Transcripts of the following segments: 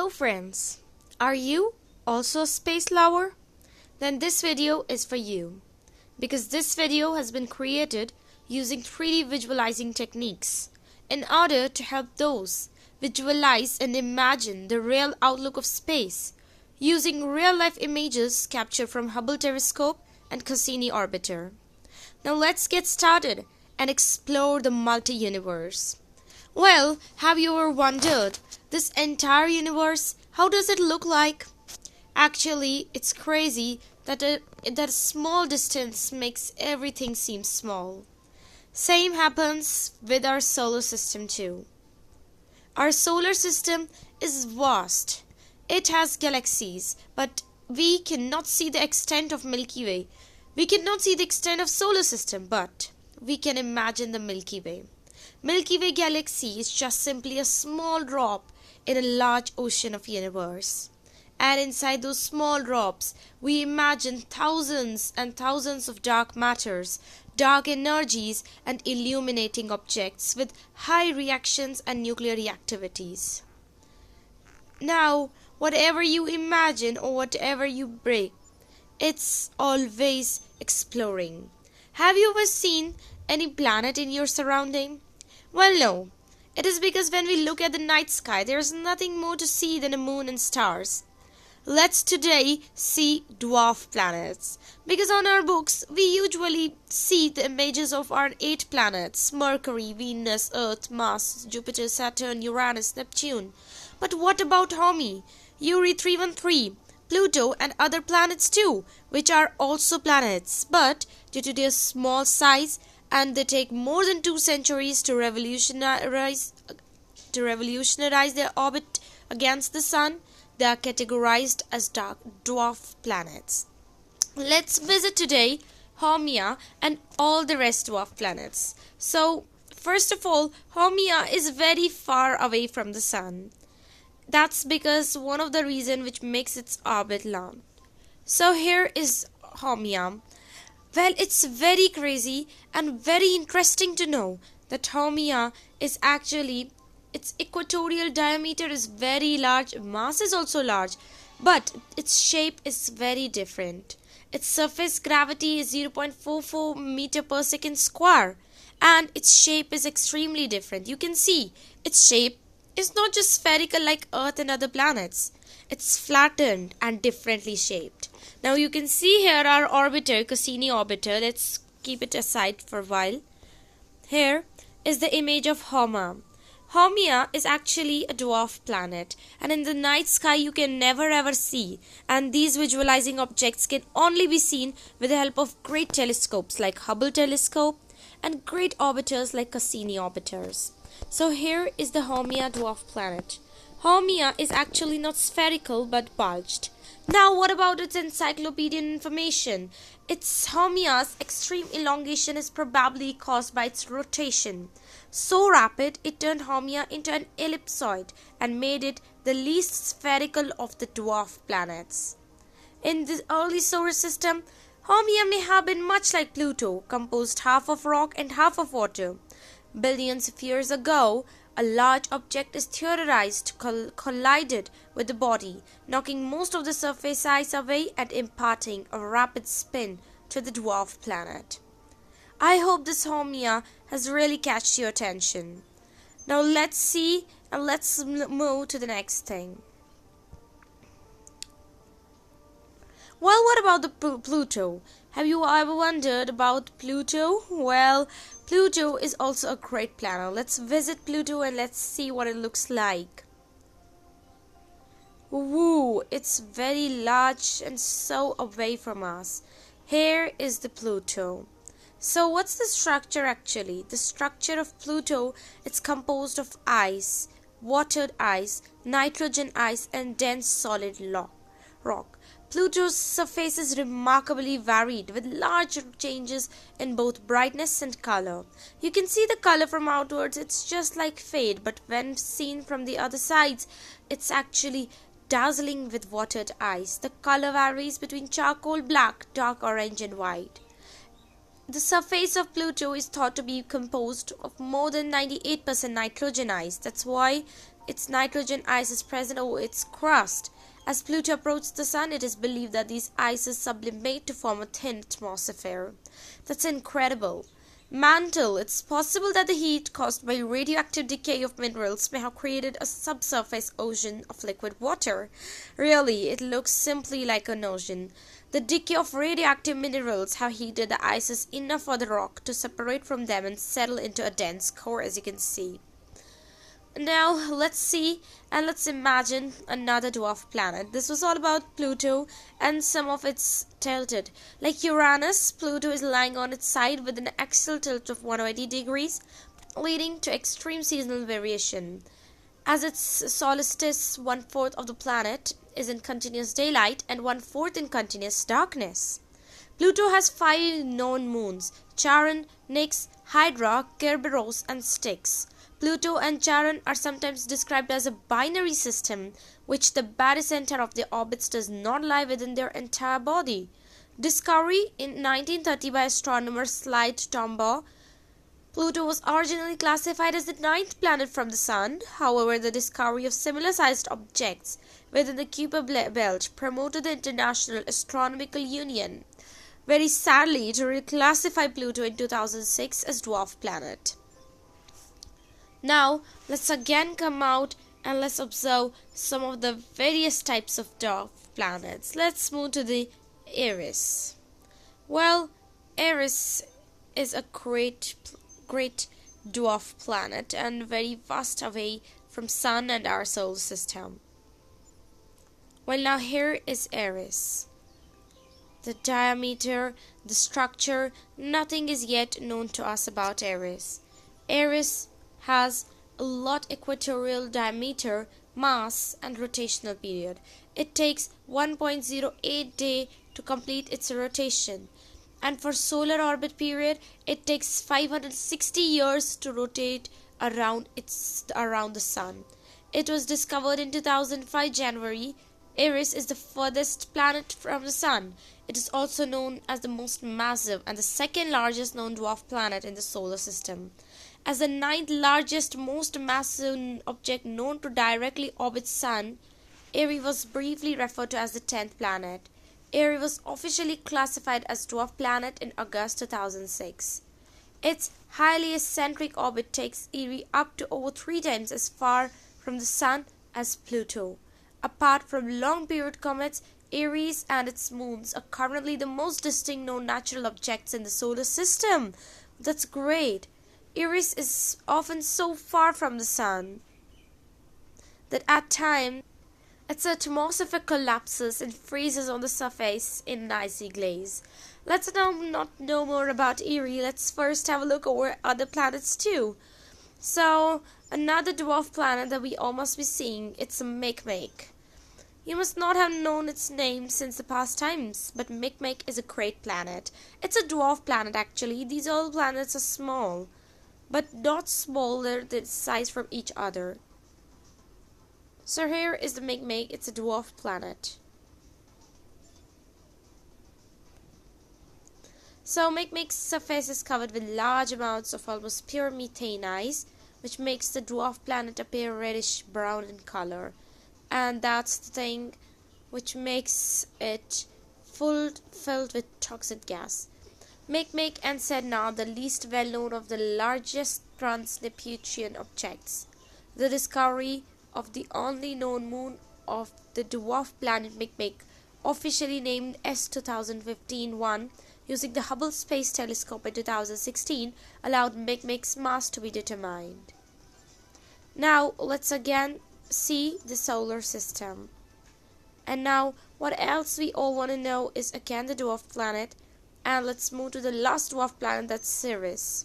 Hello friends, are you also a space lover? Then this video is for you because this video has been created using 3D visualizing techniques in order to help those visualize and imagine the real outlook of space using real-life images captured from Hubble telescope and Cassini orbiter. Now let's get started and explore the multi-universe. Well, have you ever wondered, this entire universe, how does it look like? Actually, it's crazy that a small distance makes everything seem small. Same happens with our solar system too. Our solar system is vast. It has galaxies, but we cannot see the extent of Milky Way. We cannot see the extent of solar system, but we can imagine the Milky Way. Milky Way galaxy is just simply a small drop in a large ocean of universe. And inside those small drops, we imagine thousands and thousands of dark matters, dark energies and illuminating objects with high reactions and nuclear reactivities. Now, whatever you imagine or whatever you break, it's always exploring. Have you ever seen any planet in your surrounding? Well, no. It is because when we look at the night sky, there is nothing more to see than a moon and stars. Let's today see dwarf planets. Because on our books, we usually see the images of our 8 planets: Mercury, Venus, Earth, Mars, Jupiter, Saturn, Uranus, Neptune. But what about Haumea, Uri 313, Pluto and other planets too, which are also planets, but due to their small size and they take more than 2 centuries to revolutionize their orbit against the sun, they are categorized as dwarf planets. Let's visit today Haumea and all the rest dwarf planets. So, first of all, Haumea is very far away from the sun. That's because one of the reasons which makes its orbit long. So here is Haumea. Well, it's very crazy and very interesting to know that Haumea is actually, its equatorial diameter is very large, mass is also large, but its shape is very different. Its surface gravity is 0.44 meter per second square and its shape is extremely different. You can see its shape is not just spherical like Earth and other planets. It's flattened and differently shaped. Now you can see here our orbiter, Cassini orbiter. Let's keep it aside for a while. Here is the image of Haumea. Haumea is actually a dwarf planet, and in the night sky you can never ever see, and these visualizing objects can only be seen with the help of great telescopes like Hubble telescope and great orbiters like Cassini orbiters. So here is the Haumea dwarf planet. Haumea is actually not spherical but bulged. Now what about its encyclopedian information? Haumea's extreme elongation is probably caused by its rotation. So rapid, it turned Haumea into an ellipsoid and made it the least spherical of the dwarf planets. In the early solar system, Haumea may have been much like Pluto, composed half of rock and half of water. Billions of years ago, a large object is theorized collided with the body, knocking most of the surface ice away and imparting a rapid spin to the dwarf planet. I hope this Haumea has really catched your attention. Now let's see and let's move to the next thing. Well, what about the Pluto? Have you ever wondered about Pluto? Well, Pluto is also a great planet. Let's visit Pluto and let's see what it looks like. Woo, it's very large and so away from us. Here is the Pluto. So what's the structure actually? The structure of Pluto is composed of ice, watered ice, nitrogen ice and dense solid rock. Pluto's surface is remarkably varied with large changes in both brightness and color. You can see the color from outwards, it's just like fade, but when seen from the other sides, it's actually dazzling with watered ice. The color varies between charcoal black, dark orange and white. The surface of Pluto is thought to be composed of more than 98% nitrogen ice. That's why its nitrogen ice is present over its crust. As Pluto approaches the Sun, it is believed that these ices sublimate to form a thin atmosphere. That's incredible. Mantle. It's possible that the heat caused by radioactive decay of minerals may have created a subsurface ocean of liquid water. Really, it looks simply like an ocean. The decay of radioactive minerals have heated the ices enough for the rock to separate from them and settle into a dense core, as you can see. Now let's see and let's imagine another dwarf planet. This was all about Pluto and some of its tilted. Like Uranus, Pluto is lying on its side with an axial tilt of 180 degrees, leading to extreme seasonal variation. As its solstice, 1/4 of the planet is in continuous daylight and 1/4 in continuous darkness. Pluto has 5 known moons: Charon, Nix, Hydra, Kerberos, and Styx. Pluto and Charon are sometimes described as a binary system, which the barycenter of their orbits does not lie within their entire body. Discovery in 1930 by astronomer Slide Tombaugh. Pluto was originally classified as the 9th planet from the Sun. However, the discovery of similar-sized objects within the Kuiper belt promoted the International Astronomical Union, very sadly, to reclassify Pluto in 2006 as dwarf planet. Now, let's again come out and let's observe some of the various types of dwarf planets. Let's move to the Eris. Well, Eris is a great dwarf planet and very vast away from Sun and our solar system. Well, now here is Eris. The diameter, the structure, nothing is yet known to us about Eris. Eris has a lot equatorial diameter, mass, and rotational period. It takes 1.08 day to complete its rotation, and for solar orbit period, it takes 560 years to rotate around the Sun. It was discovered in 2005 January. Eris is the furthest planet from the Sun. It is also known as the most massive and the second largest known dwarf planet in the solar system. As the 9th largest, most massive object known to directly orbit Sun, Eris was briefly referred to as the 10th planet. Eris was officially classified as dwarf planet in August 2006. Its highly eccentric orbit takes Eris up to over 3 times as far from the Sun as Pluto. Apart from long-period comets, Eris and its moons are currently the most distinct known natural objects in the solar system. That's great. Eris is often so far from the Sun that at times its atmosphere collapses and freezes on the surface in an icy glaze. Let's now not know more about Eris. Let's first have a look over other planets too. So, another dwarf planet that we all must be seeing, it's Makemake. You must not have known its name since the past times, but Makemake is a great planet. It's a dwarf planet actually. These all planets are small, but not smaller than size from each other. So here is the Makemake. It's a dwarf planet. So Makemake's surface is covered with large amounts of almost pure methane ice, which makes the dwarf planet appear reddish brown in color. And that's the thing which makes it filled with toxic gas. Makemake and Sedna, the least well known of the largest trans-Neptunian objects. The discovery of the only known moon of the dwarf planet Makemake, officially named S2015-1, using the Hubble Space Telescope in 2016, allowed Makemake's mass to be determined. Now let's again see the solar system. And now what else we all want to know is again the dwarf planet, and let's move to the last dwarf planet, that's Ceres.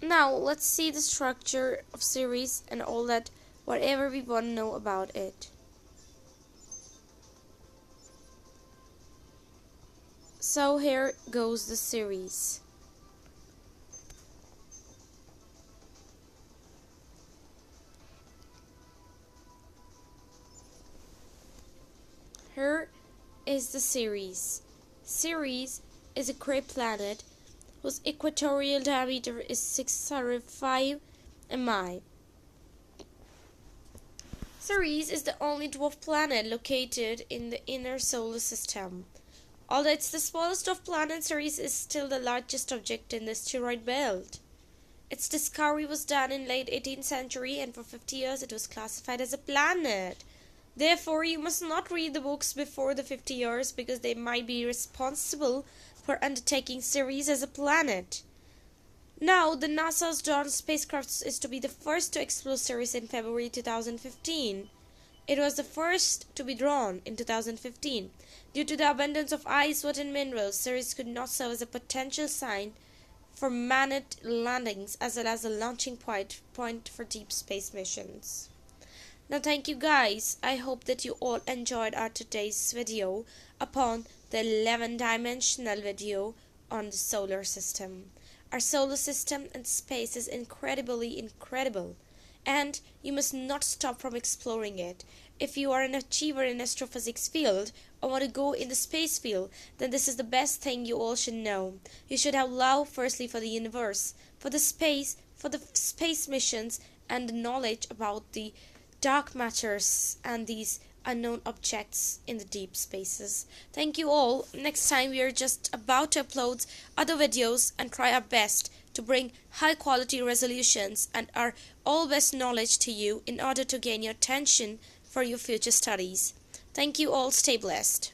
Now let's see the structure of Ceres and all that, whatever we want to know about it. So here goes the Ceres. Here is the Ceres. Ceres is a great planet whose equatorial diameter is 605 mi. Ceres is the only dwarf planet located in the inner solar system. Although it's the smallest of planets, Ceres is still the largest object in the asteroid belt. Its discovery was done in late 18th century, and for 50 years it was classified as a planet. Therefore, you must not read the books before the 50 years because they might be responsible for undertaking Ceres as a planet. Now, the NASA's Dawn spacecraft is to be the first to explore Ceres in February 2015. It was the first to be drawn in 2015. Due to the abundance of ice, water, and minerals, Ceres could not serve as a potential site for manned landings as well as a launching point for deep space missions. Now thank you guys. I hope that you all enjoyed our today's video upon the 11-dimensional video on the solar system. Our solar system and space is incredibly incredible, and you must not stop from exploring it. If you are an achiever in astrophysics field or want to go in the space field, then this is the best thing you all should know. You should have love firstly for the universe, for the space missions, and the knowledge about the dark matters and these unknown objects in the deep spaces. Thank you all. Next time we are just about to upload other videos and try our best to bring high quality resolutions and our all best knowledge to you in order to gain your attention for your future studies. Thank you all. Stay blessed.